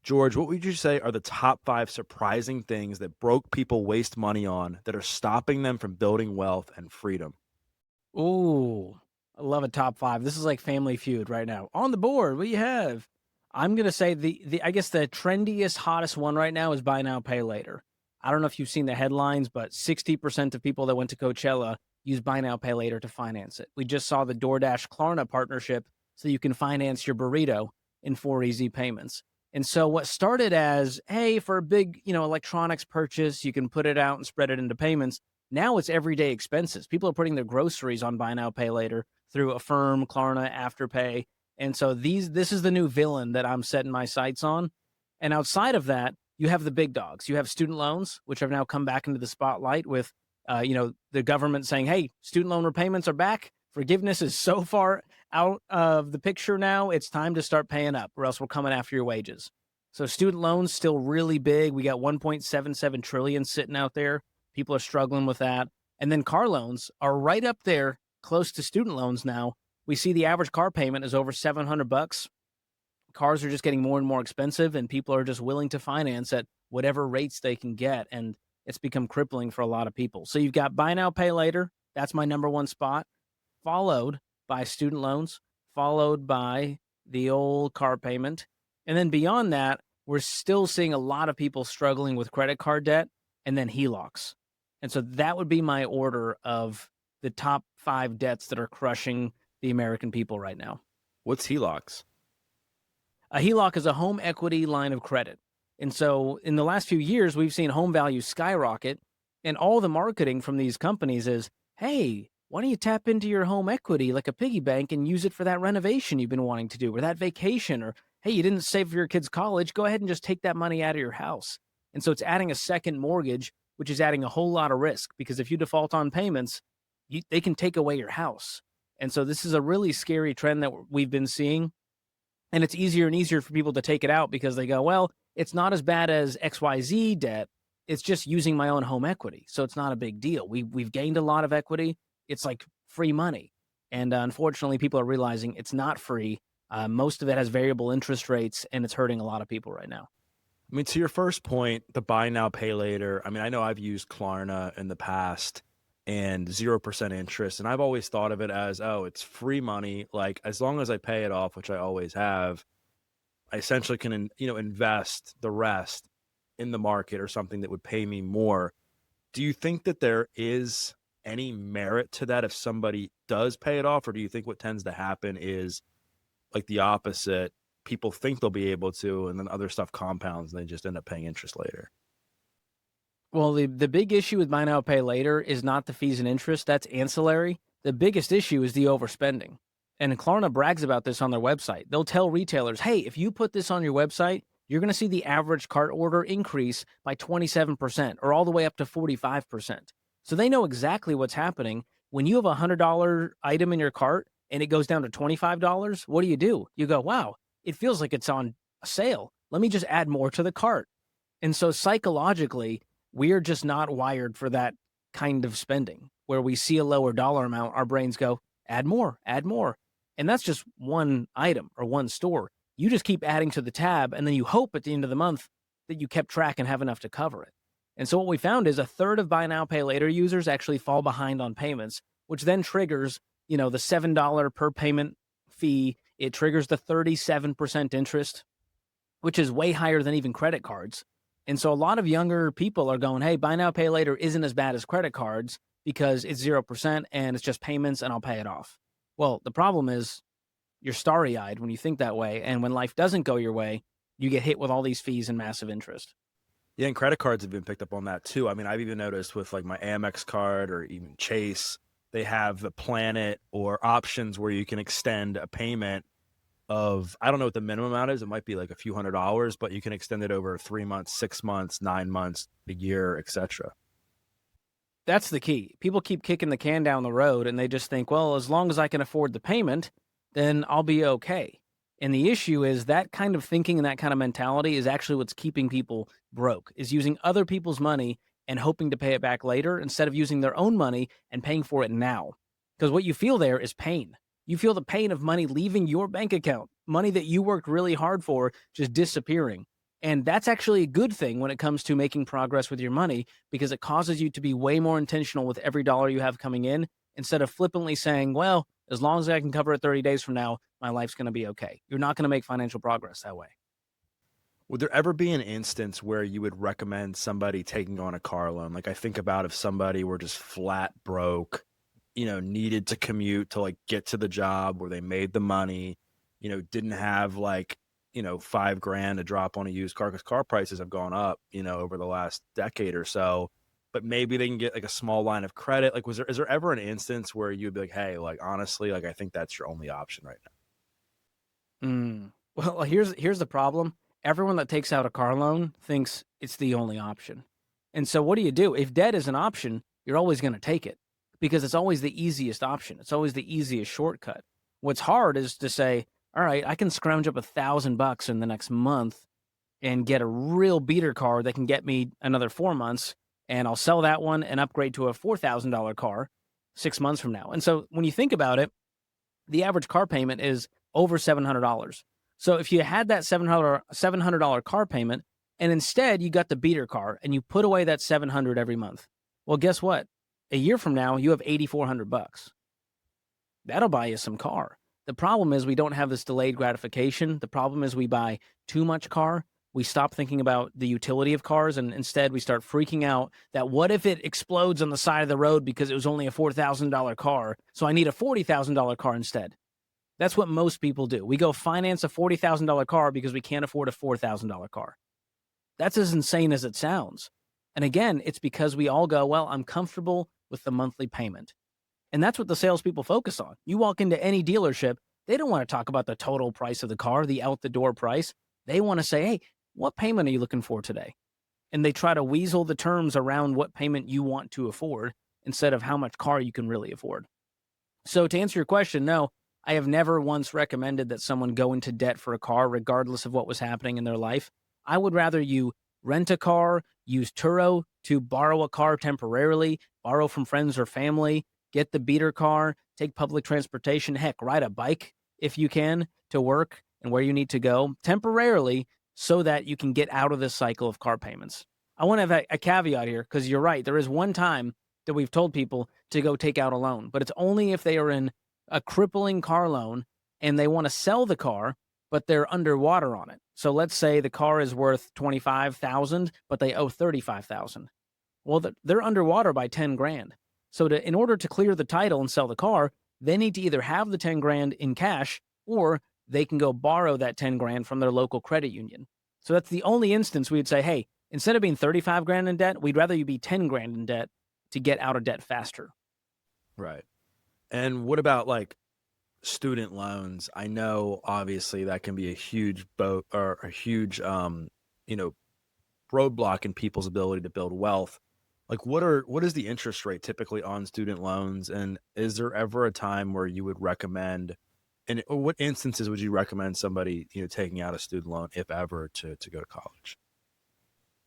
George, what would you say are the top 5 surprising things that broke people waste money on that are stopping them from building wealth and freedom? Ooh, I love a top 5. This is like Family Feud right now. On the board, what do you have? I'm gonna say the I guess the trendiest, hottest one right now is buy now, pay later. I don't know if you've seen the headlines, but 60% of people that went to Coachella use buy now, pay later to finance it. We just saw the DoorDash Klarna partnership, so you can finance your burrito in 4 easy payments. And so what started as, hey, for a big, electronics purchase, you can put it out and spread it into payments. Now it's everyday expenses. People are putting their groceries on buy now, pay later through Affirm, Klarna, Afterpay. And so this is the new villain that I'm setting my sights on. And outside of that, you have the big dogs. You have student loans, which have now come back into the spotlight with, the government saying, "Hey, student loan repayments are back. Forgiveness is so far out of the picture now. It's time to start paying up, or else we're coming after your wages." So student loans still really big. We got 1.77 trillion sitting out there. People are struggling with that. And then car loans are right up there, close to student loans now. We see the average car payment is over 700 bucks. Cars are just getting more and more expensive, and people are just willing to finance at whatever rates they can get, and it's become crippling for a lot of people. So you've got buy now, pay later. That's my number one spot, followed by student loans, followed by the old car payment. And then beyond that, we're still seeing a lot of people struggling with credit card debt and then HELOCs. And so that would be my order of the top 5 debts that are crushing the American people right now. What's HELOCs? A HELOC is a home equity line of credit. And so in the last few years, we've seen home values skyrocket. And all the marketing from these companies is, hey, why don't you tap into your home equity like a piggy bank and use it for that renovation you've been wanting to do, or that vacation, or hey, you didn't save for your kid's college, go ahead and just take that money out of your house. And so it's adding a second mortgage, which is adding a whole lot of risk, because if you default on payments, they can take away your house. And so this is a really scary trend that we've been seeing. And it's easier and easier for people to take it out because they go, well, it's not as bad as XYZ debt. It's just using my own home equity. So it's not a big deal. We've gained a lot of equity. It's like free money. And unfortunately, people are realizing it's not free. Most of it has variable interest rates, and it's hurting a lot of people right now. I mean, to your first point, the buy now, pay later. I mean, I know I've used Klarna in the past and 0% interest. And I've always thought of it as, oh, it's free money. Like, as long as I pay it off, which I always have, I essentially can, invest the rest in the market or something that would pay me more. Do you think that there is any merit to that if somebody does pay it off? Or do you think what tends to happen is like the opposite? People think they'll be able to, and then other stuff compounds and they just end up paying interest later. Well, the big issue with buy now, pay later is not the fees and interest. That's ancillary. The biggest issue is the overspending. And Klarna brags about this on their website. They'll tell retailers, hey, if you put this on your website, you're going to see the average cart order increase by 27% or all the way up to 45%. So they know exactly what's happening. When you have a $100 item in your cart and it goes down to $25, what do? You go, wow, it feels like it's on a sale. Let me just add more to the cart. And so psychologically, we're just not wired for that kind of spending. Where we see a lower dollar amount, our brains go, add more, add more. And that's just one item or one store. You just keep adding to the tab, and then you hope at the end of the month that you kept track and have enough to cover it. And so what we found is a third of buy now, pay later users actually fall behind on payments, which then triggers, the $7 per payment fee. It triggers the 37% interest, which is way higher than even credit cards. And so a lot of younger people are going, hey, buy now, pay later isn't as bad as credit cards because it's 0% and it's just payments and I'll pay it off. Well, the problem is you're starry-eyed when you think that way. And when life doesn't go your way, you get hit with all these fees and massive interest. Yeah, and credit cards have been picked up on that too. I mean, I've even noticed with like my Amex card or even Chase, they have the Planet or options where you can extend a payment of, I don't know what the minimum amount is. It might be like a few $100s, but you can extend it over 3 months, 6 months, 9 months, a year, etc. That's the key. People keep kicking the can down the road and they just think, well, as long as I can afford the payment, then I'll be okay. And the issue is that kind of thinking and that kind of mentality is actually what's keeping people broke, is using other people's money and hoping to pay it back later instead of using their own money and paying for it now. Because what you feel there is pain. You feel the pain of money leaving your bank account, money that you worked really hard for just disappearing. And that's actually a good thing when it comes to making progress with your money because it causes you to be way more intentional with every dollar you have coming in instead of flippantly saying, well, as long as I can cover it 30 days from now, my life's going to be okay. You're not going to make financial progress that way. Would there ever be an instance where you would recommend somebody taking on a car loan? Like I think about if somebody were just flat broke, needed to commute to like get to the job where they made the money, didn't have like, 5 grand to drop on a used car because car prices have gone up, over the last decade or so. But maybe they can get like a small line of credit. Like, is there ever an instance where you'd be like, hey, like honestly, like I think that's your only option right Well, here's the problem. Everyone that takes out a car loan thinks it's the only option. And so what do? If debt is an option, you're always going to take it because it's always the easiest option. It's always the easiest shortcut. What's hard is to say, all right, I can scrounge up $1,000 in the next month and get a real beater car that can get me another 4 months, and I'll sell that one and upgrade to a $4,000 car 6 months from now. And so when you think about it, the average car payment is over $700. So if you had that $700 car payment and instead you got the beater car and you put away that $700 every month, well, guess what? A year from now, you have $8,400. That'll buy you some car. The problem is we don't have this delayed gratification. The problem is we buy too much car. We stop thinking about the utility of cars, and instead we start freaking out that what if it explodes on the side of the road because it was only a $4,000 car, so I need a $40,000 car instead. That's what most people do. We go finance a $40,000 car because we can't afford a $4,000 car. That's as insane as it sounds. And again, it's because we all go, well, I'm comfortable with the monthly payment. And that's what the salespeople focus on. You walk into any dealership, they don't want to talk about the total price of the car, the out-the-door price. They want to say, hey, what payment are you looking for today? And they try to weasel the terms around what payment you want to afford instead of how much car you can really afford. So to answer your question, no, I have never once recommended that someone go into debt for a car, regardless of what was happening in their life. I would rather you rent a car, use Turo to borrow a car temporarily, borrow from friends or family, get the beater car, take public transportation, heck, ride a bike if you can to work and where you need to go temporarily so that you can get out of this cycle of car payments. I want to have a caveat here because you're right. There is one time that we've told people to go take out a loan, but it's only if they are in a crippling car loan and they want to sell the car, but they're underwater on it. So let's say the car is worth $25,000, but they owe $35,000. Well, they're underwater by 10 grand. So in order to clear the title and sell the car, they need to either have the 10 grand in cash or they can go borrow that 10 grand from their local credit union. So that's the only instance we'd say, hey, instead of being 35 grand in debt, we'd rather you be 10 grand in debt to get out of debt faster. Right. And what about like student loans? I know obviously that can be a huge roadblock in people's ability to build wealth. Like what is the interest rate typically on student loans? And is there ever a time where you would recommend, or what instances would you recommend somebody, taking out a student loan, if ever, to go to college?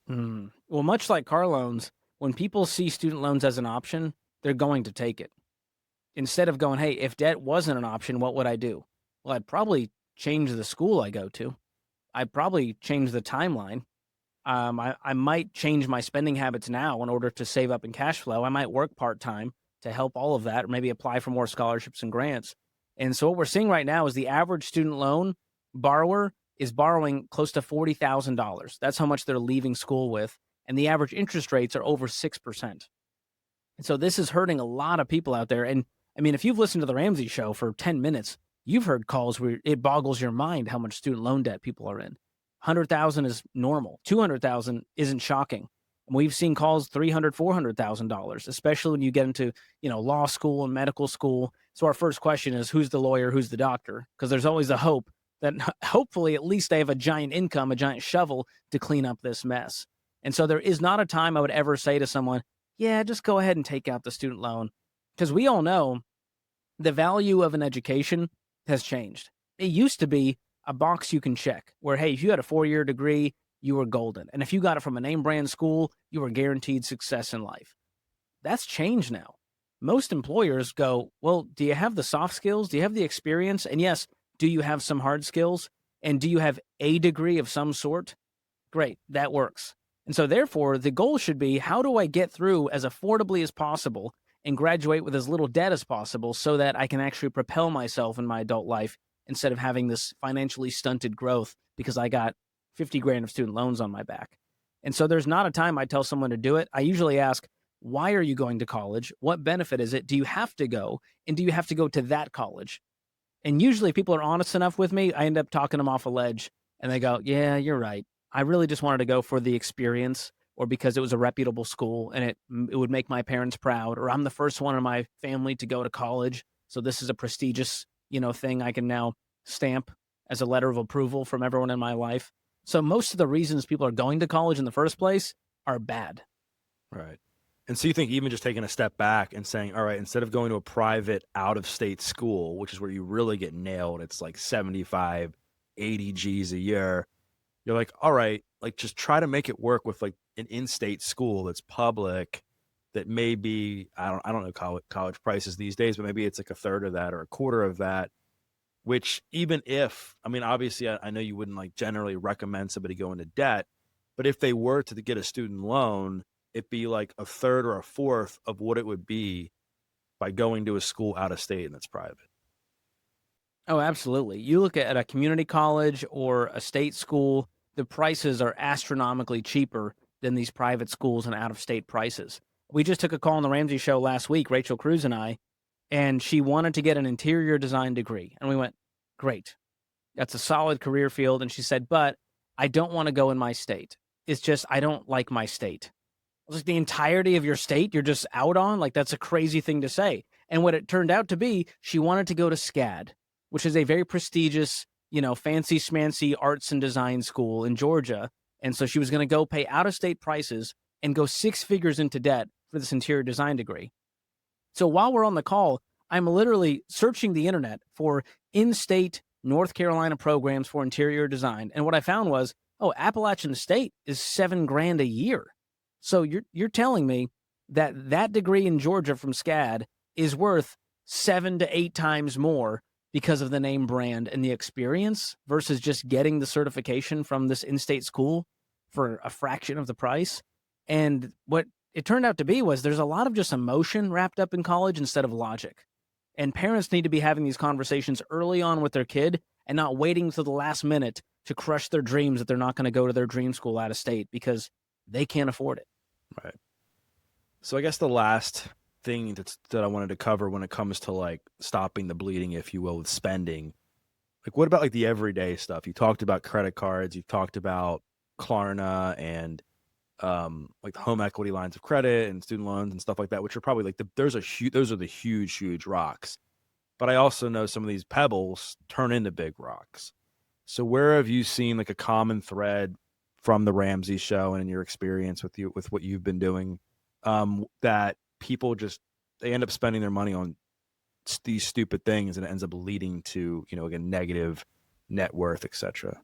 Well, much like car loans, when people see student loans as an option, they're going to take it. Instead of going, hey, if debt wasn't an option, what would I do? Well, I'd probably change the school I go to. I'd probably change the timeline. I might change my spending habits now in order to save up in cash flow. I might work part-time to help all of that, or maybe apply for more scholarships and grants. And so what we're seeing right now is the average student loan borrower is borrowing close to $40,000. That's how much they're leaving school with. And the average interest rates are over 6%. And so this is hurting a lot of people out there. And I mean, if you've listened to the Ramsey Show for 10 minutes, you've heard calls where it boggles your mind how much student loan debt people are in. 100,000 is normal. 200,000 isn't shocking. And we've seen calls $300,000, $400,000, especially when you get into, law school and medical school. So our first question is, who's the lawyer? Who's the doctor? Because there's always a hope that hopefully at least they have a giant income, a giant shovel to clean up this mess. And so there is not a time I would ever say to someone, yeah, just go ahead and take out the student loan. Because we all know the value of an education has changed. It used to be a box you can check where, hey, if you had a 4-year degree, you were golden. And if you got it from a name brand school, you were guaranteed success in life. That's changed now. Most employers go, well, do you have the soft skills? Do you have the experience? And yes, do you have some hard skills? And do you have a degree of some sort? Great, that works. And so therefore, the goal should be, how do I get through as affordably as possible and graduate with as little debt as possible so that I can actually propel myself in my adult life instead of having this financially stunted growth because I got 50 grand of student loans on my back. And so there's not a time I tell someone to do it. I usually ask, why are you going to college? What benefit is it? Do you have to go? And do you have to go to that college? And usually if people are honest enough with me, I end up talking them off a ledge and they go, yeah, you're right. I really just wanted to go for the experience or because it was a reputable school and it would make my parents proud, or I'm the first one in my family to go to college. So this is a prestigious, thing I can now stamp as a letter of approval from everyone in my life. So most of the reasons people are going to college in the first place are bad. Right. And so you think even just taking a step back and saying, all right, instead of going to a private out-of-state school, which is where you really get nailed, it's like 75, 80 G's a year. You're like, all right, like just try to make it work with like an in-state school that's public, that may be, I don't know college prices these days, but maybe it's like a third of that or a quarter of that, which even if, I mean, obviously I know you wouldn't like generally recommend somebody go into debt, but if they were to get a student loan, it'd be like a third or a fourth of what it would be by going to a school out of state and that's private. Oh, absolutely. You look at a community college or a state school, the prices are astronomically cheaper than these private schools and out of state prices. We just took a call on the Ramsey Show last week, Rachel Cruz and I, and she wanted to get an interior design degree. And we went, great. That's a solid career field. And she said, but I don't want to go in my state. It's just, I don't like my state. I was like, the entirety of your state you're just out on? Like, that's a crazy thing to say. And what it turned out to be, she wanted to go to SCAD, which is a very prestigious, fancy schmancy arts and design school in Georgia. And so she was going to go pay out-of-state prices and go 6 figures into debt for this interior design degree. So while we're on the call, I'm literally searching the internet for in-state North Carolina programs for interior design. And what I found was, Appalachian State is $7,000 a year. So you're telling me that degree in Georgia from SCAD is worth 7 to 8 times more because of the name brand and the experience versus just getting the certification from this in-state school for a fraction of the price. And what it turned out to be was there's a lot of just emotion wrapped up in college instead of logic. And parents need to be having these conversations early on with their kid and not waiting until the last minute to crush their dreams that they're not going to go to their dream school out of state because they can't afford it. Right. So I guess the last thing that I wanted to cover when it comes to like stopping the bleeding, if you will, with spending, like what about like the everyday stuff? You talked about credit cards, you talked about Klarna and like the home equity lines of credit and student loans and stuff like that, which are probably like those are the huge rocks. But I also know some of these pebbles turn into big rocks. So where have you seen like a common thread from the Ramsey Show and in your experience with what you've been doing, that people they end up spending their money on these stupid things and it ends up leading to, again, negative net worth, etc.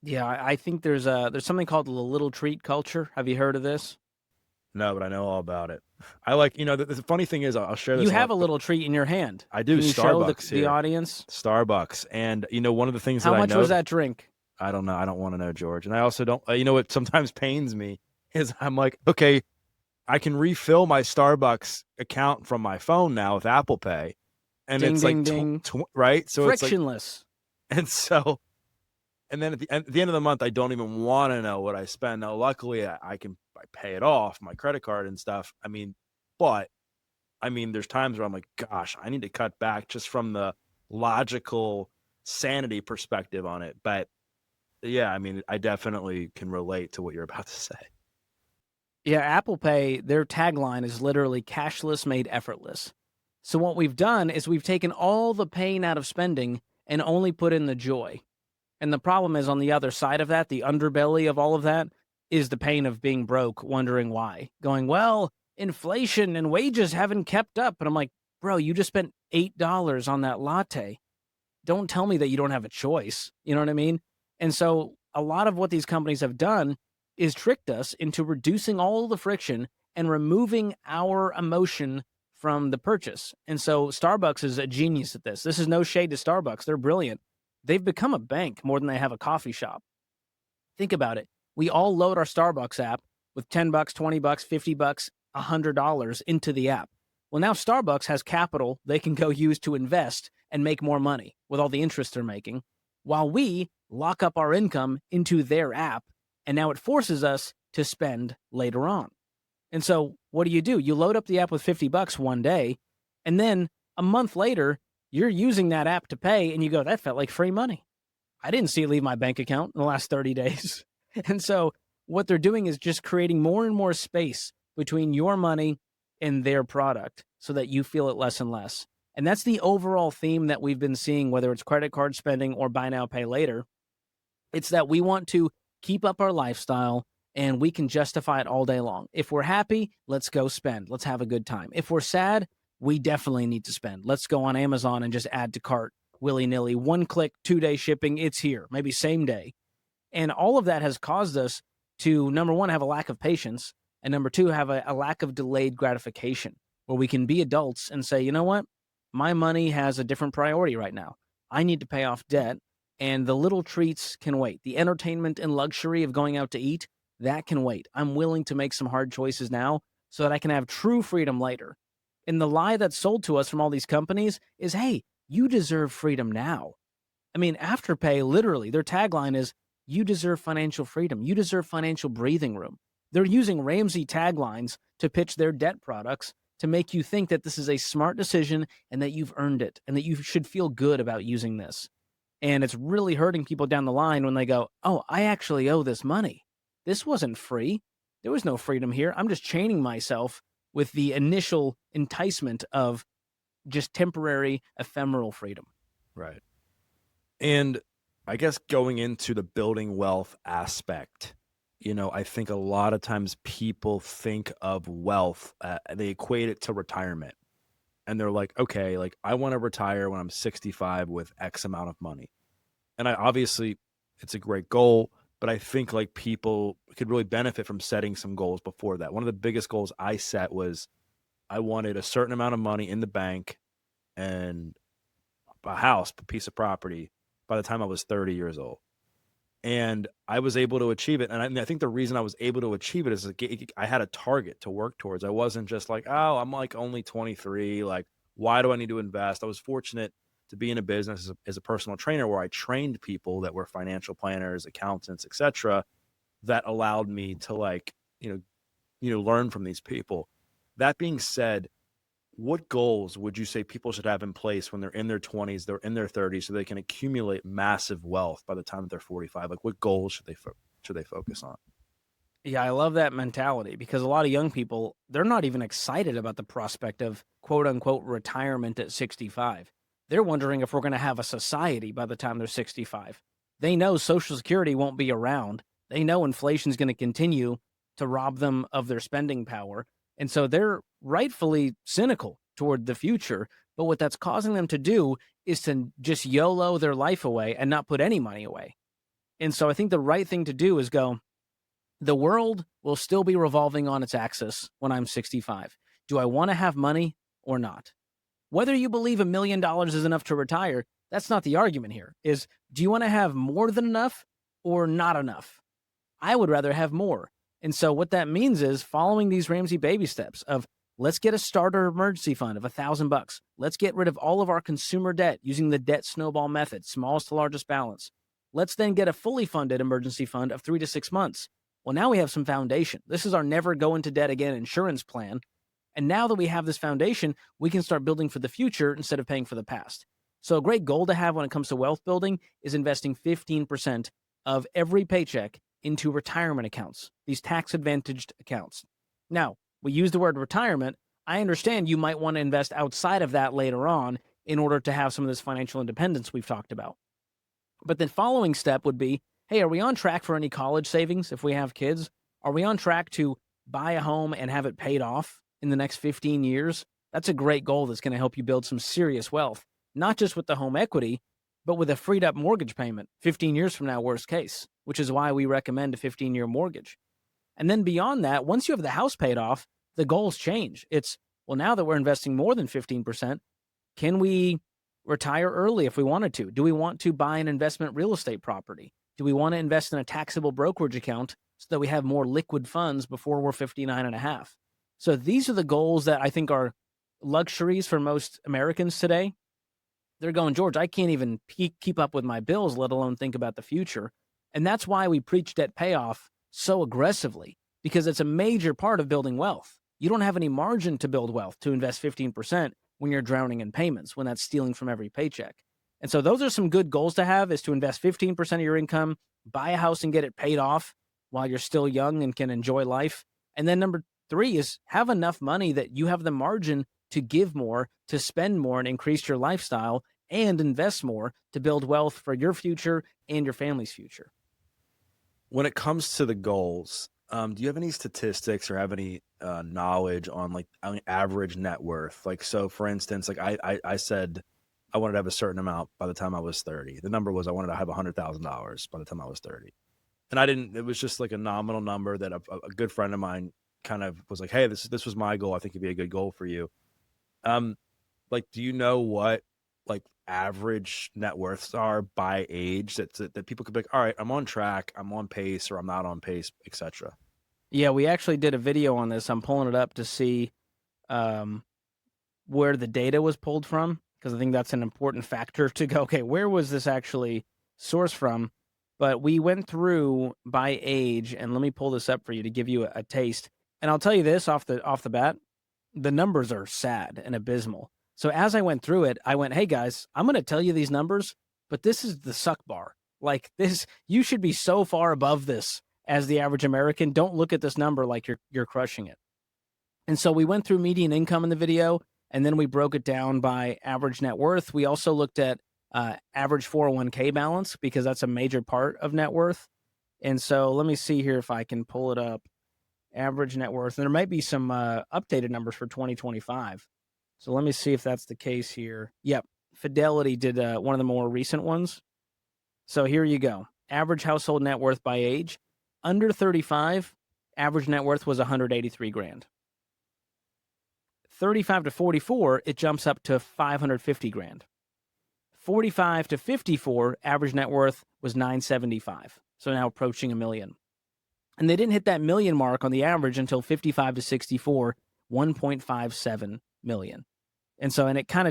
Yeah, I think there's something called the little treat culture. Have you heard of this? No, but I know all about it. I like, the funny thing is, I'll share this. You have a little treat in your hand. I do. Can you Starbucks show the audience? Starbucks. And, one of the things How much was that drink? I don't know. I don't want to know, George. And I also don't, what sometimes pains me is I'm like, okay, I can refill my Starbucks account from my phone now with Apple Pay. And ding, it's ding, like, ding. right? So frictionless. And then at the end of the month, I don't even want to know what I spend. Now, luckily, I pay it off, my credit card and stuff. But there's times where I'm like, gosh, I need to cut back just from the logical sanity perspective on it. But yeah, I definitely can relate to what you're about to say. Yeah, Apple Pay, their tagline is literally cashless made effortless. So what we've done is we've taken all the pain out of spending and only put in the joy. And the problem is on the other side of that, the underbelly of all of that is the pain of being broke, wondering why. Going, well, inflation and wages haven't kept up. And I'm like, bro, you just spent $8 on that latte. Don't tell me that you don't have a choice. You know what I mean? And so a lot of what these companies have done is tricked us into reducing all the friction and removing our emotion from the purchase. And so Starbucks is a genius at this. This is no shade to Starbucks. They're brilliant. They've become a bank more than they have a coffee shop. Think about it. We all load our Starbucks app with 10 bucks, 20 bucks, 50 bucks, $100 into the app. Well, now Starbucks has capital they can go use to invest and make more money with all the interest they're making, while we lock up our income into their app, and now it forces us to spend later on. And so what do? You load up the app with 50 bucks one day, and then a month later, you're using that app to pay, and you go, that felt like free money. I didn't see it leave my bank account in the last 30 days. And so what they're doing is just creating more and more space between your money and their product so that you feel it less and less. And that's the overall theme that we've been seeing, whether it's credit card spending or buy now, pay later. It's that we want to keep up our lifestyle and we can justify it all day long. If we're happy, let's go spend. Let's have a good time. If we're sad, we definitely need to spend. Let's go on Amazon and just add to cart willy-nilly. 1 click, 2-day shipping, it's here, maybe same day. And all of that has caused us to, number one, have a lack of patience, and number two, have a lack of delayed gratification, where we can be adults and say, you know what? My money has a different priority right now. I need to pay off debt, and the little treats can wait. The entertainment and luxury of going out to eat, that can wait. I'm willing to make some hard choices now so that I can have true freedom later. And the lie that's sold to us from all these companies is, hey, you deserve freedom now. I mean, Afterpay, literally, their tagline is, you deserve financial freedom. You deserve financial breathing room. They're using Ramsey taglines to pitch their debt products to make you think that this is a smart decision and that you've earned it and that you should feel good about using this. And it's really hurting people down the line when they go, oh, I actually owe this money. This wasn't free. There was no freedom here. I'm just chaining myself with the initial enticement of just temporary, ephemeral freedom. Right. And I guess going into the building wealth aspect, I think a lot of times people think of wealth, they equate it to retirement. And they're like, okay, like I want to retire when I'm 65 with X amount of money. And obviously it's a great goal, but I think like people could really benefit from setting some goals before that. One of the biggest goals I set was I wanted a certain amount of money in the bank and a house, a piece of property by the time I was 30 years old. And I was able to achieve it. And I think the reason I was able to achieve it is I had a target to work towards. I wasn't just like, oh, I'm like only 23. Like, why do I need to invest? I was fortunate to be in a business as a personal trainer where I trained people that were financial planners, accountants, etc., that allowed me to learn from these people. That being said, what goals would you say people should have in place when they're in their 20s, they're in their 30s, so they can accumulate massive wealth by the time that they're 45? Like, what goals should they focus on? Yeah, I love that mentality because a lot of young people, they're not even excited about the prospect of quote unquote retirement at 65. They're wondering if we're going to have a society by the time they're 65. They know Social Security won't be around. They know inflation's going to continue to rob them of their spending power. And so they're rightfully cynical toward the future. But what that's causing them to do is to just YOLO their life away and not put any money away. And so I think the right thing to do is go, the world will still be revolving on its axis when I'm 65. Do I want to have money or not? Whether you believe $1 million is enough to retire, that's not the argument here. Is, do you want to have more than enough or not enough? I would rather have more. And so what that means is following these Ramsey baby steps of, let's get a starter emergency fund of $1,000. Let's get rid of all of our consumer debt using the debt snowball method, smallest to largest balance. Let's then get a fully funded emergency fund of 3 to 6 months. Well, now we have some foundation. This is our never go into debt again insurance plan. And now that we have this foundation, we can start building for the future instead of paying for the past. So a great goal to have when it comes to wealth building is investing 15% of every paycheck into retirement accounts, these tax-advantaged accounts. Now, we use the word retirement. I understand you might want to invest outside of that later on in order to have some of this financial independence we've talked about. But the following step would be, hey, are we on track for any college savings if we have kids? Are we on track to buy a home and have it paid off in the next 15 years? That's a great goal that's going to help you build some serious wealth, not just with the home equity, but with a freed up mortgage payment 15 years from now, worst case, which is why we recommend a 15-year mortgage. And then beyond that, once you have the house paid off, the goals change. It's, well, now that we're investing more than 15%, can we retire early if we wanted to? Do we want to buy an investment real estate property? Do we want to invest in a taxable brokerage account so that we have more liquid funds before we're 59 and a half? So these are the goals that I think are luxuries for most Americans today. They're going, George, I can't even keep up with my bills, let alone think about the future. And that's why we preach debt payoff so aggressively, because it's a major part of building wealth. You don't have any margin to build wealth, to invest 15% when you're drowning in payments, when that's stealing from every paycheck. And so those are some good goals to have, is to invest 15% of your income, buy a house and get it paid off while you're still young and can enjoy life. And then number 3 is have enough money that you have the margin to give more, to spend more and increase your lifestyle, and invest more to build wealth for your future and your family's future. When it comes to the goals, do you have any statistics or have any knowledge on like average net worth? Like, so for instance, like I said I wanted to have a certain amount by the time I was 30. The number was I wanted to have $100,000 by the time I was 30. And I didn't, it was just like a nominal number that a good friend of mine kind of was like, hey, this was my goal. I think it'd be a good goal for you. Like, do you know what like average net worths are by age that people could be like, all right, I'm on track, I'm on pace, or I'm not on pace, etc. Yeah, we actually did a video on this. I'm pulling it up to see where the data was pulled from, because I think that's an important factor to go, okay, where was this actually sourced from? But we went through by age, and let me pull this up for you to give you a taste. And I'll tell you this off the bat, the numbers are sad and abysmal. So as I went through it, I went, hey guys, I'm going to tell you these numbers, but this is the suck bar. Like this, you should be so far above this as the average American. Don't look at this number like you're crushing it. And so we went through median income in the video, and then we broke it down by average net worth. We also looked at average 401k balance, because that's a major part of net worth. And so let me see here if I can pull it up. Average net worth. And there might be some updated numbers for 2025. So let me see if that's the case here. Yep. Fidelity did one of the more recent ones. So here you go. Average household net worth by age. Under 35, average net worth was 183 grand. 35 to 44, it jumps up to 550 grand. 45 to 54, average net worth was 975. So now approaching $1 million. And they didn't hit that million mark on the average until 55 to 64, 1.57 million. And so, and it kind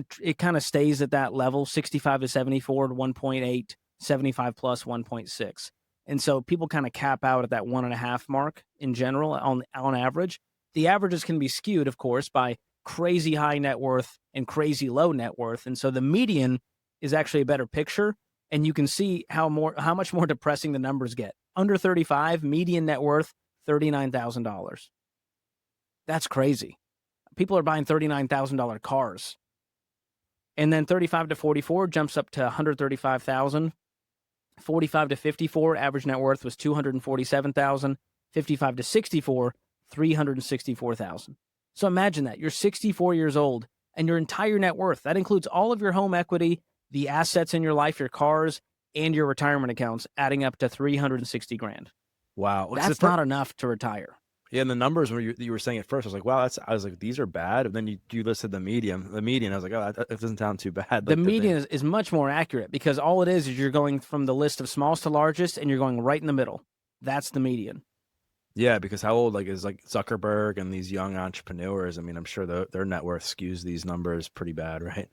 of stays at that level, 65 to 74, 1.8, 75 plus 1.6. And so people kind of cap out at that 1.5 mark in general on average. The averages can be skewed, of course, by crazy high net worth and crazy low net worth. And so the median is actually a better picture. And you can see how much more depressing the numbers get. Under 35, median net worth, $39,000. That's crazy. People are buying $39,000 cars. And then 35 to 44 jumps up to 135,000. 45 to 54, average net worth was 247,000. 55 to 64, 364,000. So imagine that. You're 64 years old and your entire net worth, that includes all of your home equity, the assets in your life, your cars, and your retirement accounts, adding up to 360 grand. Wow. That's not enough to retire. Yeah, and the numbers when you were saying at first, I was like, wow, I was like, these are bad. And then you listed the median, I was like, oh, that doesn't sound too bad. Like the median is much more accurate, because all it is you're going from the list of smallest to largest, and you're going right in the middle. That's the median. Yeah, because how old is like Zuckerberg and these young entrepreneurs? I mean, I'm sure their net worth skews these numbers pretty bad, right?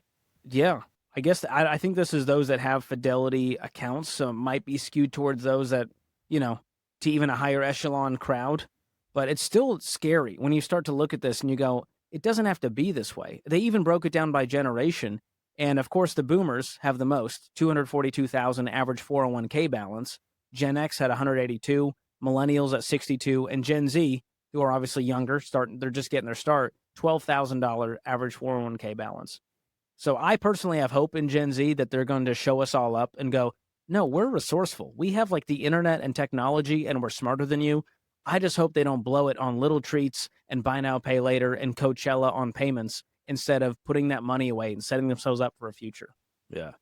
Yeah. I guess I think this is those that have Fidelity accounts, so it might be skewed towards those that, to even a higher echelon crowd. But it's still scary when you start to look at this and you go, it doesn't have to be this way. They even broke it down by generation. And of course, the boomers have the most, 242,000 average 401k balance. Gen X had 182, millennials at 62, and Gen Z, who are obviously younger, they're just getting their start, $12,000 average 401k balance. So I personally have hope in Gen Z that they're going to show us all up and go, no, we're resourceful. We have like the internet and technology, and we're smarter than you. I just hope they don't blow it on little treats and buy now, pay later and Coachella on payments, instead of putting that money away and setting themselves up for a future. Yeah.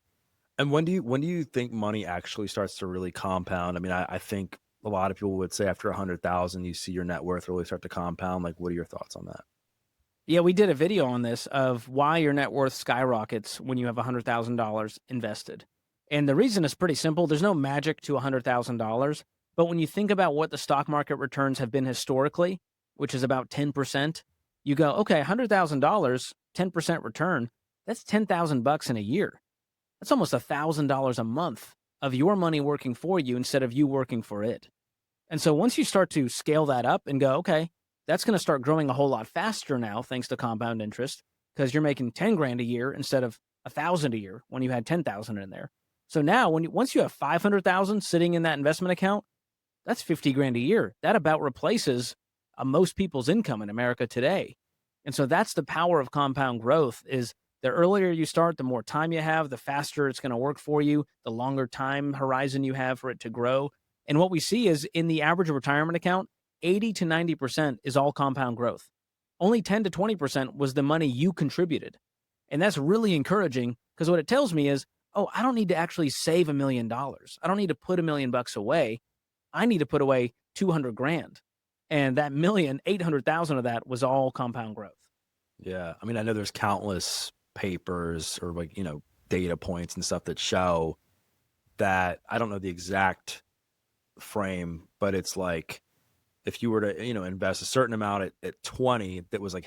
And when do you think money actually starts to really compound? I mean, I think a lot of people would say after 100,000, you see your net worth really start to compound. Like, what are your thoughts on that? Yeah, we did a video on this of why your net worth skyrockets when you have $100,000 invested. And the reason is pretty simple. There's no magic to $100,000. But when you think about what the stock market returns have been historically, which is about 10%, you go, okay, $100,000, 10% return, that's 10,000 bucks in a year. That's almost $1,000 a month of your money working for you instead of you working for it. And so once you start to scale that up and go, okay, that's going to start growing a whole lot faster now, thanks to compound interest, because you're making 10 grand a year instead of 1,000 a year when you had 10,000 in there. So now once you have 500,000 sitting in that investment account, that's 50 grand a year. That about replaces most people's income in America today. And so that's the power of compound growth is the earlier you start, the more time you have, the faster it's going to work for you, the longer time horizon you have for it to grow. And what we see is in the average retirement account, 80 to 90% is all compound growth. Only 10 to 20% was the money you contributed. And that's really encouraging because what it tells me is, oh, I don't need to actually save $1 million. I don't need to put $1 million away. I need to put away 200 grand. And that 800,000 of that was all compound growth. Yeah. I mean, I know there's countless papers or like, data points and stuff that show that I don't know the exact frame, but it's like if you were to, invest a certain amount at 20 that was like,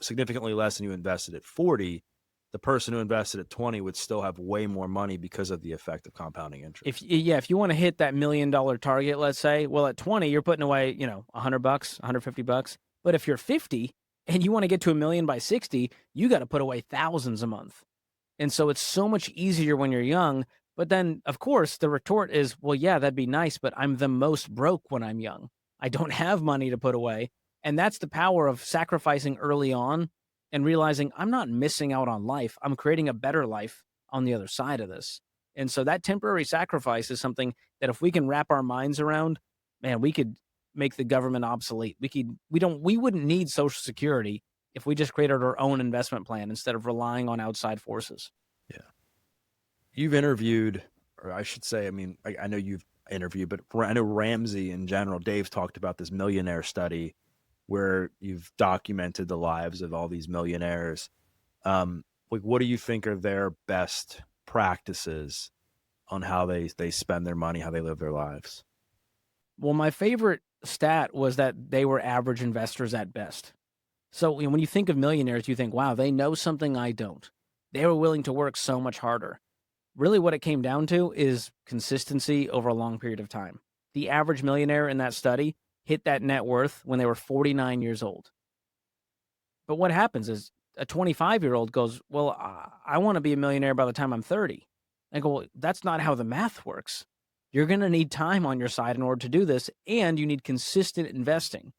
significantly less than you invested at 40, the person who invested at 20 would still have way more money because of the effect of compounding interest. If you want to hit that $1 million target, let's say, well, at 20, you're putting away, $100, $150. But if you're 50 and you want to get to $1 million by 60, you got to put away thousands a month. And so it's so much easier when you're young. But then, of course, the retort is, well, yeah, that'd be nice, but I'm the most broke when I'm young. I don't have money to put away. And that's the power of sacrificing early on and realizing I'm not missing out on life. I'm creating a better life on the other side of this. And so that temporary sacrifice is something that if we can wrap our minds around, man, we could make the government obsolete. We wouldn't need Social Security if we just created our own investment plan instead of relying on outside forces. Yeah. You've interviewed, or I should say, I mean, I know you've interviewed, but I know Ramsey in general, Dave's talked about this millionaire study where you've documented the lives of all these millionaires. Like, what do you think are their best practices on how they spend their money, how they live their lives? Well, my favorite stat was that they were average investors at best. So when you think of millionaires, you think, wow, they know something I don't. They were willing to work so much harder. Really what it came down to is consistency over a long period of time. The average millionaire in that study hit that net worth when they were 49 years old. But what happens is a 25-year-old goes, well, I want to be a millionaire by the time I'm 30. I go, well, that's not how the math works. You're going to need time on your side in order to do this, and you need consistent investing.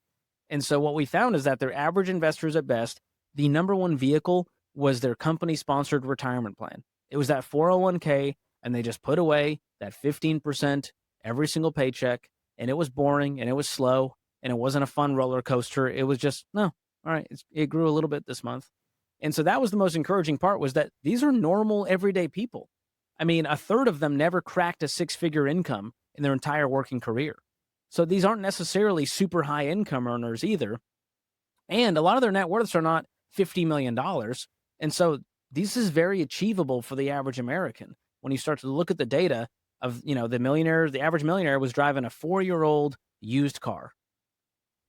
And so what we found is that they're average investors at best. The number one vehicle was their company-sponsored retirement plan. It was that 401k, and they just put away that 15% every single paycheck, and it was boring, and it was slow, and it wasn't a fun roller coaster. It was just, no, all right, it grew a little bit this month. And so that was the most encouraging part, was that these are normal, everyday people. I mean, a third of them never cracked a six-figure income in their entire working career. So these aren't necessarily super high income earners either. And a lot of their net worths are not $50 million. And so this is very achievable for the average American. When you start to look at the data of, the average millionaire was driving a 4-year-old used car.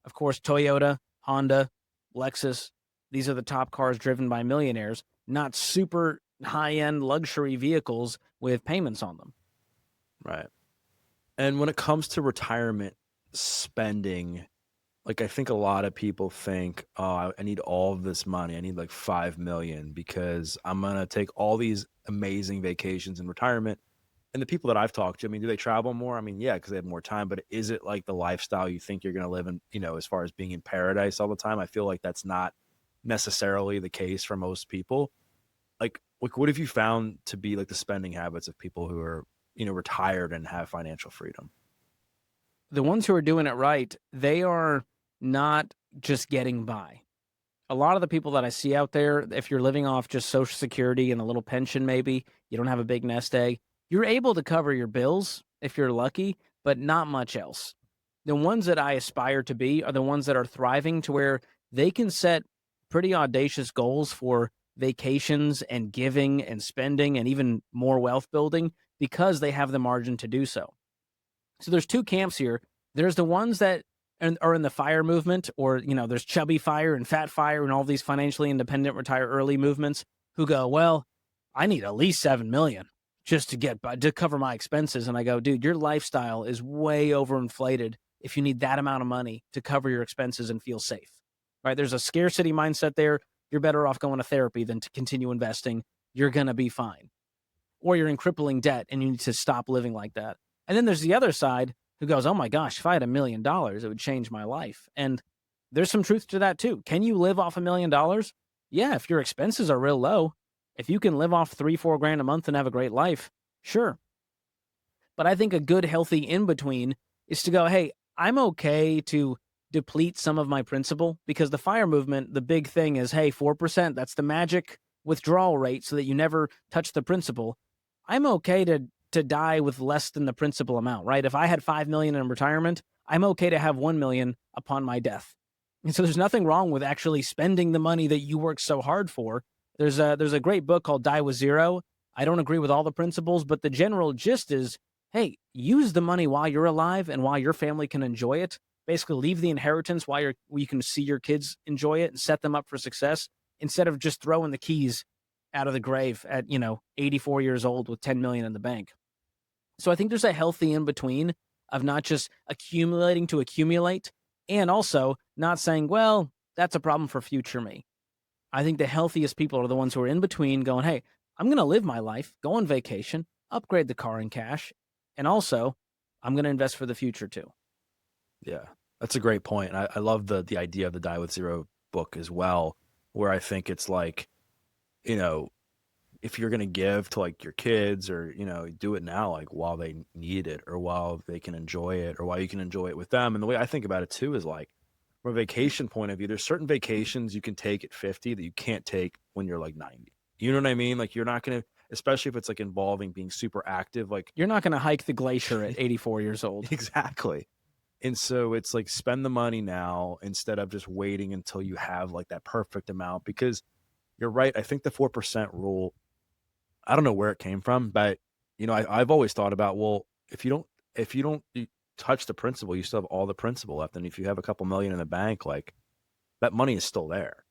Of course, Toyota, Honda, Lexus, these are the top cars driven by millionaires, not super high-end luxury vehicles with payments on them. Right. And when it comes to retirement spending, like I think a lot of people think, oh, I need all of this money. I need like 5 million because I'm going to take all these amazing vacations in retirement. And the people that I've talked to, I mean, do they travel more? I mean, yeah, because they have more time, but is it like the lifestyle you think you're going to live in, as far as being in paradise all the time? I feel like that's not necessarily the case for most people. Like what have you found to be like the spending habits of people who are, retired and have financial freedom? The ones who are doing it right, they are not just getting by. A lot of the people that I see out there, if you're living off just Social Security and a little pension, maybe you don't have a big nest egg, you're able to cover your bills if you're lucky, but not much else. The ones that I aspire to be are the ones that are thriving to where they can set pretty audacious goals for vacations and giving and spending and even more wealth building because they have the margin to do so. So there's two camps here. There's the ones that are in the FIRE movement, or, there's chubby FIRE and fat FIRE and all these financially independent retire early movements who go, well, I need at least 7 million just to cover my expenses. And I go, dude, your lifestyle is way overinflated if you need that amount of money to cover your expenses and feel safe, right? There's a scarcity mindset there. You're better off going to therapy than to continue investing. You're going to be fine. Or you're in crippling debt and you need to stop living like that. And then there's the other side who goes, oh my gosh, if I had $1 million, it would change my life. And there's some truth to that too. Can you live off $1 million? Yeah, if your expenses are real low. If you can live off $3-4 grand a month and have a great life, sure. But I think a good, healthy in-between is to go, hey, I'm okay to deplete some of my principal, because the FIRE movement, the big thing is, hey, 4%, that's the magic withdrawal rate so that you never touch the principal. I'm okay to die with less than the principal amount, right? If I had 5 million in retirement, I'm okay to have 1 million upon my death. And so there's nothing wrong with actually spending the money that you worked so hard for. There's a great book called Die with Zero. I don't agree with all the principles, but the general gist is, hey, use the money while you're alive and while your family can enjoy it. Basically, leave the inheritance while you can see your kids enjoy it and set them up for success, instead of just throwing the keys out of the grave at, 84 years old with 10 million in the bank. So I think there's a healthy in between of not just accumulating to accumulate, and also not saying, well, that's a problem for future me. I think the healthiest people are the ones who are in between, going, hey, I'm going to live my life, go on vacation, upgrade the car in cash, and also I'm going to invest for the future too. Yeah, that's a great point. I love the idea of the Die with Zero book as well, where I think it's like, if you're going to give to like your kids, or, do it now, like while they need it, or while they can enjoy it, or while you can enjoy it with them. And the way I think about it too is like, from a vacation point of view, there's certain vacations you can take at 50 that you can't take when you're like 90. You know what I mean? Like, you're not going to, especially if it's like involving being super active, like you're not going to hike the glacier at 84 years old. Exactly. And so it's like, spend the money now instead of just waiting until you have like that perfect amount, because you're right. I think the 4% rule, I don't know where it came from, but I've always thought about, well, if you don't touch the principal, you still have all the principal left. And if you have a couple million in the bank, like, that money is still there.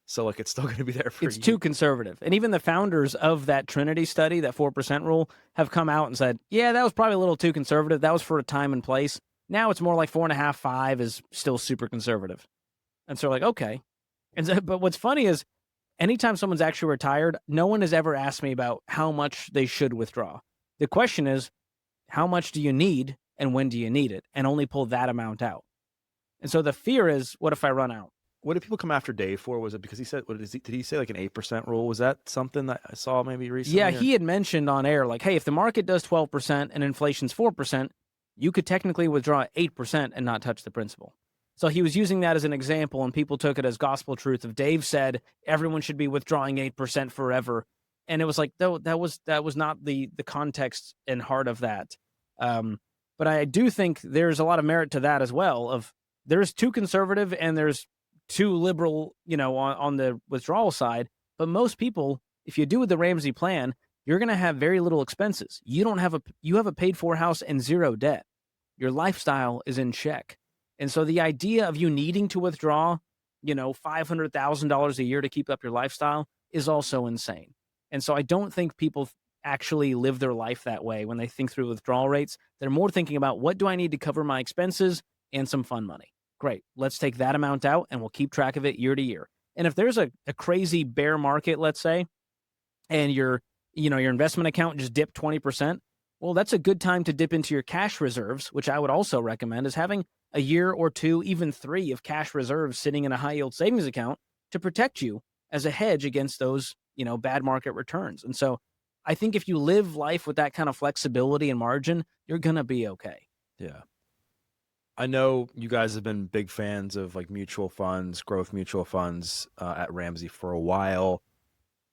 So like, it's still going to be there for you. It's too conservative. And even the founders of that Trinity study, that 4% rule, have come out and said, yeah, that was probably a little too conservative. That was for a time and place. Now it's more like 4.5, 5 is still super conservative. And so like, okay. And so, but what's funny is, anytime someone's actually retired, no one has ever asked me about how much they should withdraw. The question is, how much do you need and when do you need it? And only pull that amount out. And so the fear is, what if I run out? What did people come after Dave for? Was it because he said, did he say like an 8% rule? Was that something that I saw maybe recently? Yeah, he had mentioned on air, like, hey, if the market does 12% and inflation's 4%, you could technically withdraw 8% and not touch the principal. So he was using that as an example, and people took it as gospel truth. If Dave said everyone should be withdrawing 8% forever, and it was like, that was not the context and heart of that. But I do think there's a lot of merit to that as well. Of there's too conservative and there's too liberal, on the withdrawal side. But most people, if you do the Ramsey plan, you're going to have very little expenses. You have a paid for house and zero debt. Your lifestyle is in check. And so the idea of you needing to withdraw, $500,000 a year to keep up your lifestyle is also insane. And so I don't think people actually live their life that way when they think through withdrawal rates. They're more thinking about, what do I need to cover my expenses and some fun money? Great. Let's take that amount out and we'll keep track of it year to year. And if there's a crazy bear market, let's say, and your investment account just dipped 20%, well, that's a good time to dip into your cash reserves, which I would also recommend, is having a year or two, even 3 of cash reserves sitting in a high yield savings account to protect you as a hedge against those, bad market returns. And so I think if you live life with that kind of flexibility and margin, you're going to be okay. Yeah. I know you guys have been big fans of like mutual funds, growth mutual funds at Ramsey for a while.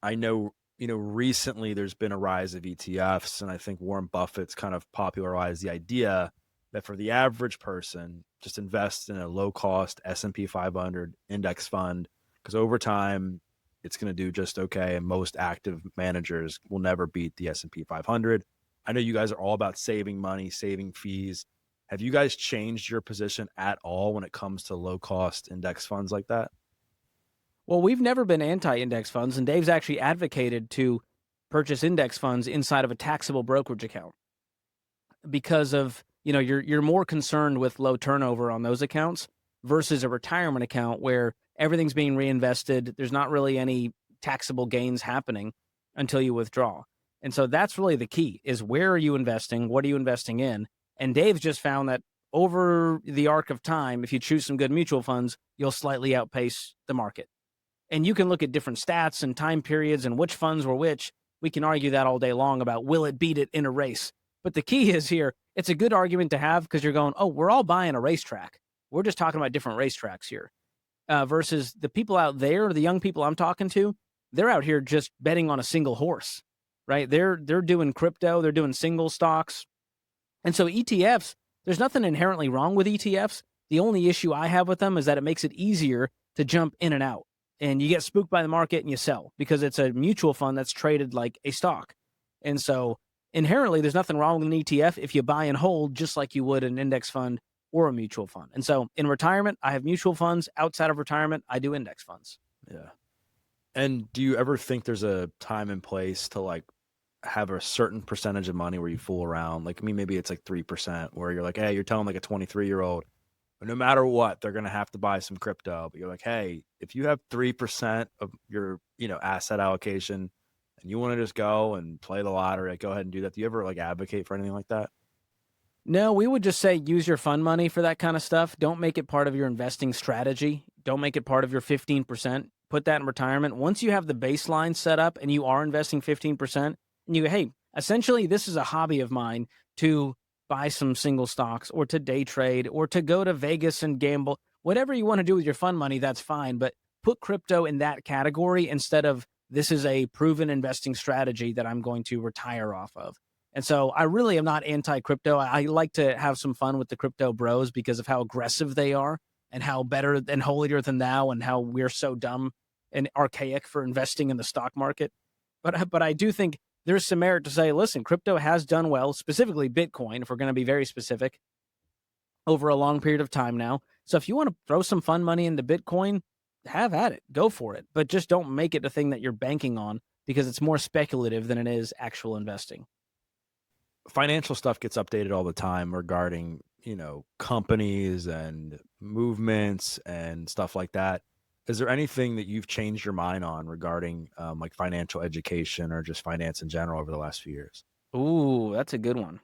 I know, recently there's been a rise of ETFs, and I think Warren Buffett's kind of popularized the idea that for the average person, just invest in a low-cost S&P 500 index fund, because over time, it's going to do just okay, and most active managers will never beat the S&P 500. I know you guys are all about saving money, saving fees. Have you guys changed your position at all when it comes to low cost index funds like that? Well, we've never been anti-index funds, and Dave's actually advocated to purchase index funds inside of a taxable brokerage account because of, you're more concerned with low turnover on those accounts versus a retirement account where everything's being reinvested. There's not really any taxable gains happening until you withdraw. And so that's really the key is where are you investing? What are you investing in? And Dave's just found that over the arc of time, if you choose some good mutual funds, you'll slightly outpace the market. And you can look at different stats and time periods and which funds were which. We can argue that all day long about will it beat it in a race. But the key is here, it's a good argument to have because you're going, oh, we're all buying a racetrack. We're just talking about different racetracks here. Versus the people out there, the young people I'm talking to, they're out here just betting on a single horse, right? They're doing crypto, they're doing single stocks. And so ETFs, there's nothing inherently wrong with ETFs. The only issue I have with them is that it makes it easier to jump in and out. And you get spooked by the market and you sell because it's a mutual fund that's traded like a stock. And so inherently, there's nothing wrong with an ETF if you buy and hold just like you would an index fund or a mutual fund. And so in retirement, I have mutual funds. Outside of retirement, I do index funds. Yeah. And do you ever think there's a time and place to like have a certain percentage of money where you fool around? Like, I mean, maybe it's like 3% where you're like, hey, you're telling like a 23-year-old, no matter what, they're going to have to buy some crypto. But you're like, hey, if you have 3% of your, asset allocation and you want to just go and play the lottery, like, go ahead and do that. Do you ever like advocate for anything like that? No, we would just say use your fund money for that kind of stuff. Don't make it part of your investing strategy. Don't make it part of your 15%. Put that in retirement. Once you have the baseline set up and you are investing 15%, and you go, hey, essentially, this is a hobby of mine to buy some single stocks or to day trade or to go to Vegas and gamble. Whatever you want to do with your fund money, that's fine. But put crypto in that category instead of this is a proven investing strategy that I'm going to retire off of. And so I really am not anti-crypto. I like to have some fun with the crypto bros because of how aggressive they are and how better and holier than thou and how we're so dumb and archaic for investing in the stock market. But I do think there's some merit to say, listen, crypto has done well, specifically Bitcoin, if we're going to be very specific, over a long period of time now. So if you want to throw some fun money into Bitcoin, have at it. Go for it. But just don't make it a thing that you're banking on because it's more speculative than it is actual investing. Financial stuff gets updated all the time regarding, companies and movements and stuff like that. Is there anything that you've changed your mind on regarding like financial education or just finance in general over the last few years? Ooh, that's a good one.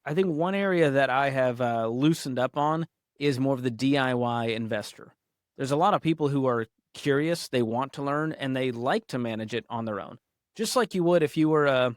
I think one area that I have loosened up on is more of the DIY investor. There's a lot of people who are curious, they want to learn, and they like to manage it on their own. Just like you would if you were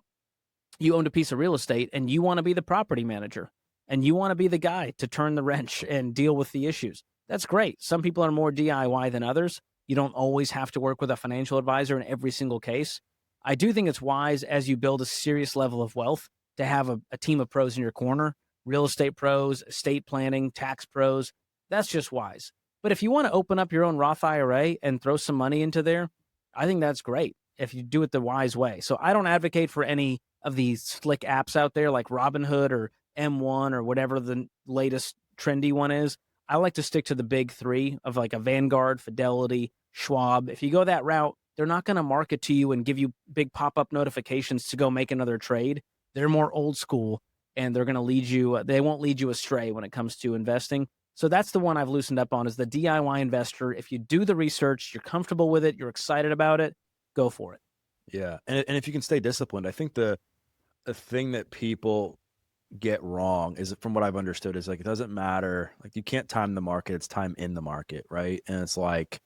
you owned a piece of real estate and you want to be the property manager and you want to be the guy to turn the wrench and deal with the issues. That's great. Some people are more DIY than others. You don't always have to work with a financial advisor in every single case. I do think it's wise as you build a serious level of wealth to have a team of pros in your corner, real estate pros, estate planning, tax pros. That's just wise. But if you want to open up your own Roth IRA and throw some money into there, I think that's great if you do it the wise way. So I don't advocate for any of these slick apps out there like Robinhood or M1 or whatever the latest trendy one is. I like to stick to the big three of like a Vanguard, Fidelity, Schwab. If you go that route, they're not going to market to you and give you big pop-up notifications to go make another trade. They're more old school and they're going to lead you. They won't lead you astray when it comes to investing. So that's the one I've loosened up on is the DIY investor. If you do the research, you're comfortable with it, you're excited about it, go for it. Yeah. And if you can stay disciplined, I think the thing that people get wrong is, from what I've understood, is like it doesn't matter. Like you can't time the market, it's time in the market, right? And it's like,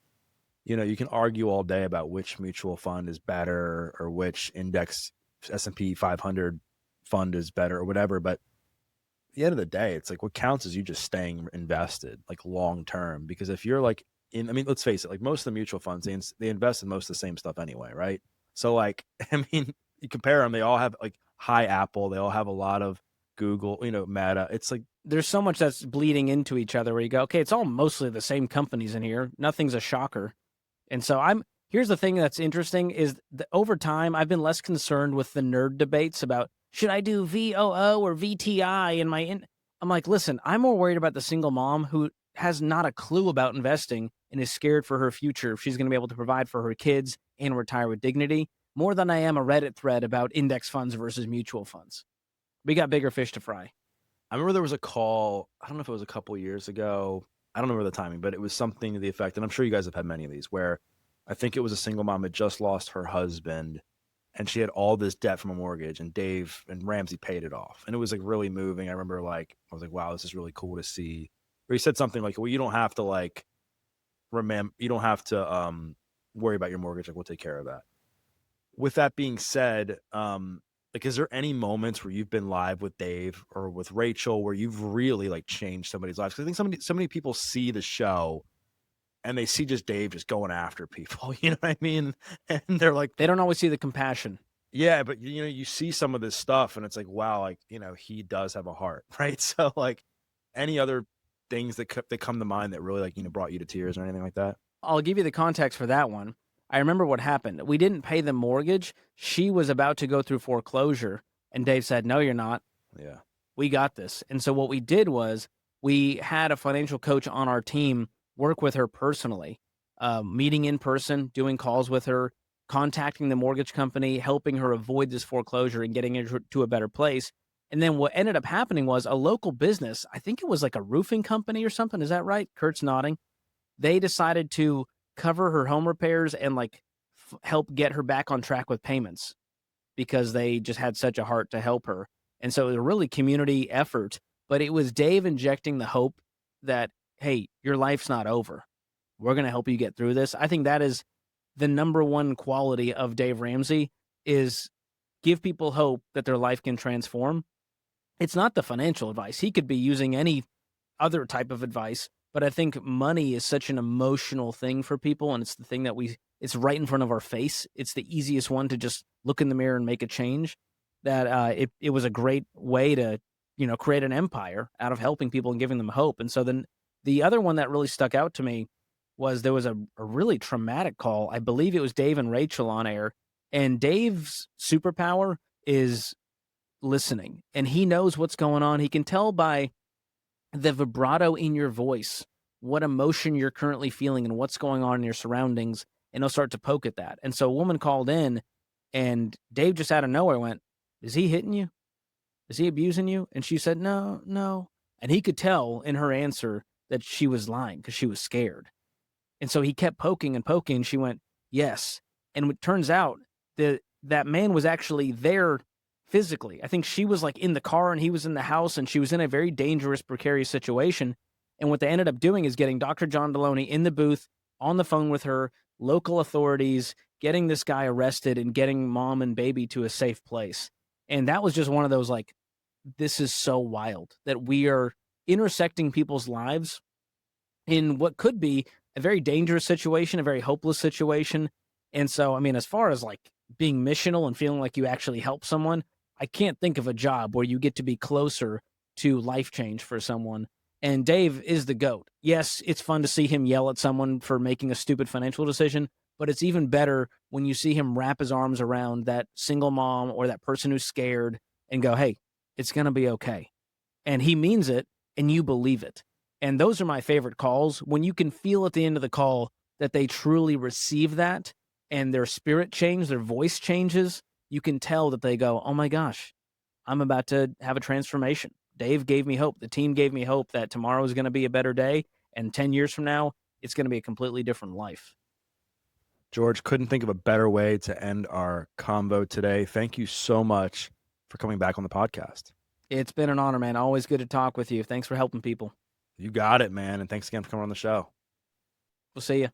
you can argue all day about which mutual fund is better or which index S&P 500 fund is better or whatever, but at the end of the day, it's like what counts is you just staying invested like long term. Because if you're like let's face it, like most of the mutual funds, they invest in most of the same stuff anyway, right? So like, you compare them, they all have like high Apple, they all have a lot of Google, Meta. It's like there's so much that's bleeding into each other where you go, okay, it's all mostly the same companies in here. Nothing's a shocker. And so here's the thing that's interesting is that over time, I've been less concerned with the nerd debates about should I do VOO or VTI in my I'm like, listen, I'm more worried about the single mom who has not a clue about investing and is scared for her future if she's going to be able to provide for her kids and retire with dignity more than I am a Reddit thread about index funds versus mutual funds. We got bigger fish to fry. I remember there was a call, I don't know if it was a couple years ago. I don't remember the timing, but it was something to the effect, and I'm sure you guys have had many of these, where I think it was a single mom that just lost her husband and she had all this debt from a mortgage, and Dave and Ramsey paid it off. And it was like really moving. I remember I was like, wow, this is really cool to see. Or he said something like, well, you don't have to you don't have to worry about your mortgage. Like, we'll take care of that. With that being said, like, is there any moments where you've been live with Dave or with Rachel where you've really like changed somebody's lives? Because I think so many people see the show and they see just Dave just going after people. You know what I mean? And they're like, They don't always see the compassion. yeah, but you see some of this stuff and it's like, wow, like, he does have a heart, right? So like, any other things that come to mind that really like, brought you to tears or anything like that? I'll give you the context for that one. I remember what happened. We didn't pay the mortgage. She was about to go through foreclosure, and Dave said, "No, you're not. Yeah. We got this." And so what we did was we had a financial coach on our team work with her personally, meeting in person, doing calls with her, contacting the mortgage company, helping her avoid this foreclosure and getting her to a better place. And then what ended up happening was a local business, I think it was like a roofing company or something. Is that right? Kurt's nodding. They decided to cover her home repairs and like help get her back on track with payments because they just had such a heart to help her. And so it was a really community effort, but it was Dave injecting the hope that, hey, your life's not over. We're going to help you get through this. I think that is the number one quality of Dave Ramsey is give people hope that their life can transform. It's not the financial advice. He could be using any other type of advice, but I think money is such an emotional thing for people, and it's the thing that it's right in front of our face. It's the easiest one to just look in the mirror and make a change. That it was a great way to create an empire out of helping people and giving them hope. And so then the other one that really stuck out to me was there was a really traumatic call. I believe it was Dave and Rachel on air, and Dave's superpower is listening, and he knows what's going on. He can tell by the vibrato in your voice what emotion you're currently feeling and what's going on in your surroundings, and he'll start to poke at that. And so a woman called in, and Dave just out of nowhere went, "Is he hitting you? Is he abusing you?" And she said, "No, no." And he could tell in her answer that she was lying because she was scared. And so he kept poking and poking. She went, "Yes." And it turns out that man was actually there physically. I think she was like in the car and he was in the house, and she was in a very dangerous, precarious situation. And what they ended up doing is getting Dr. John Deloney in the booth, on the phone with her, local authorities, getting this guy arrested and getting mom and baby to a safe place. And that was just one of those like, this is so wild that we are intersecting people's lives in what could be a very dangerous situation, a very hopeless situation. And so, I mean, as far as like being missional and feeling like you actually help someone, I can't think of a job where you get to be closer to life change for someone. And Dave is the GOAT. Yes, it's fun to see him yell at someone for making a stupid financial decision, but it's even better when you see him wrap his arms around that single mom or that person who's scared and go, "Hey, it's going to be okay." And he means it and you believe it. And those are my favorite calls when you can feel at the end of the call that they truly receive that and their spirit changes, their voice changes. You can tell that they go, "Oh my gosh, I'm about to have a transformation. Dave gave me hope. The team gave me hope that tomorrow is going to be a better day. And 10 years from now, it's going to be a completely different life." George, couldn't think of a better way to end our convo today. Thank you so much for coming back on the podcast. It's been an honor, man. Always good to talk with you. Thanks for helping people. You got it, man. And thanks again for coming on the show. We'll see you.